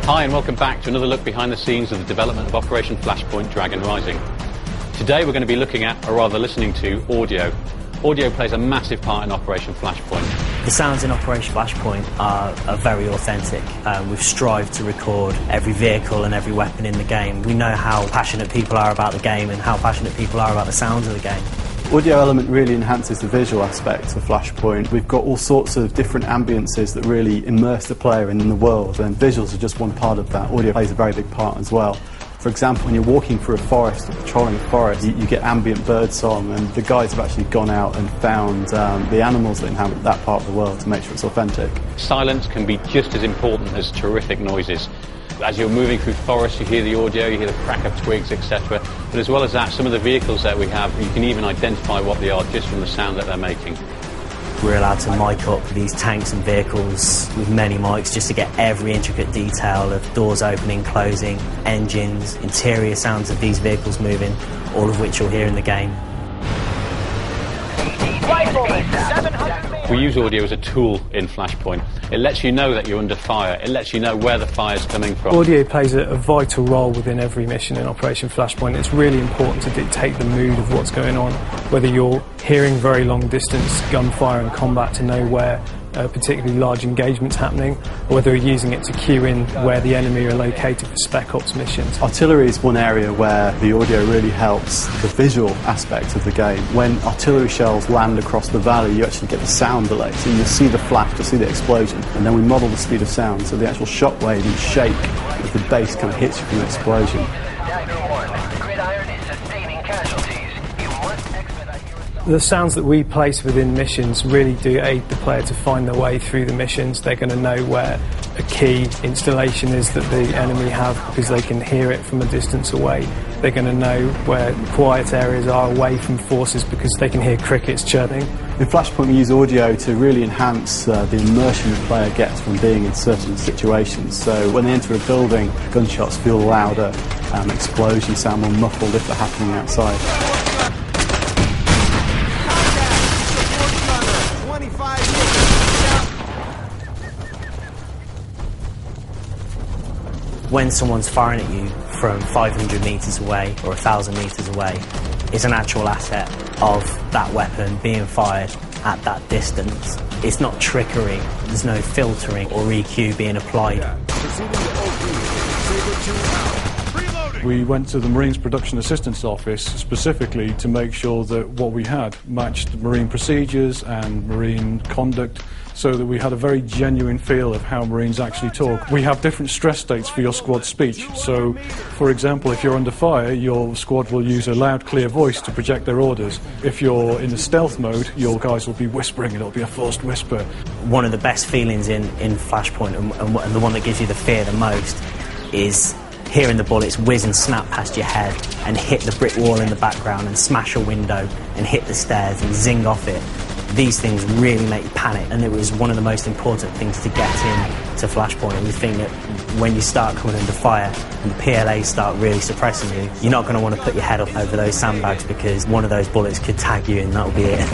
Hi and welcome back to another look behind the scenes of the development of Operation Flashpoint Dragon Rising. Today we're going to be looking at, or rather listening to, audio. Audio plays a massive part in Operation Flashpoint. The sounds in Operation Flashpoint are very authentic. We've strived to record every vehicle and every weapon in the game. We know how passionate people are about the game and how passionate people are about the sounds of the game. Audio element really enhances the visual aspect of Flashpoint. We've got all sorts of different ambiences that really immerse the player in the world, and visuals are just one part of that. Audio plays a very big part as well. For example, when you're walking through a forest or patrolling a forest, you get ambient bird song, and the guys have actually gone out and found the animals that inhabit that part of the world to make sure it's authentic. Silence can be just as important as terrific noises. As you're moving through forests, you hear the audio, you hear the crack of twigs, etc. But as well as that, some of the vehicles that we have, you can even identify what they are just from the sound that they're making. We're allowed to mic up these tanks and vehicles with many mics just to get every intricate detail of doors opening, closing, engines, interior sounds of these vehicles moving, all of which you'll hear in the game. We use audio as a tool in Flashpoint. It lets you know that you're under fire. It lets you know where the fire's coming from. Audio plays a vital role within every mission in Operation Flashpoint. It's really important to dictate the mood of what's going on, whether you're hearing very long distance gunfire and combat to know where particularly large engagements happening, or whether you're using it to cue in where the enemy are located for spec ops missions. Artillery is one area where the audio really helps the visual aspect of the game. When artillery shells land across the valley, you actually get the sound delay, so you'll see the flash, you'll see the explosion, and then we model the speed of sound, so the actual shockwave and shake as the bass kind of hits you from the explosion. The sounds that we place within missions really do aid the player to find their way through the missions. They're going to know where a key installation is that the enemy have because they can hear it from a distance away. They're going to know where quiet areas are away from forces because they can hear crickets chirping. In Flashpoint we use audio to really enhance the immersion the player gets from being in certain situations. So when they enter a building, gunshots feel louder, explosions sound more muffled if they're happening outside. When someone's firing at you from 500 metres away or 1,000 metres away, it's an actual asset of that weapon being fired at that distance. It's not trickery, there's no filtering or EQ being applied. We went to the Marines Production Assistance Office specifically to make sure that what we had matched Marine procedures and Marine conduct, so that we had a very genuine feel of how Marines actually talk. We have different stress states for your squad speech. So, for example, if you're under fire, your squad will use a loud, clear voice to project their orders. If you're in the stealth mode, your guys will be whispering, and it'll be a forced whisper. One of the best feelings in Flashpoint, and the one that gives you the fear the most, is hearing the bullets whiz and snap past your head and hit the brick wall in the background and smash a window and hit the stairs and zing off it. These things really make you panic, and it was one of the most important things to get into Flashpoint. We think that when you start coming under fire and the PLAs start really suppressing you, you're not going to want to put your head up over those sandbags because one of those bullets could tag you and that'll be it.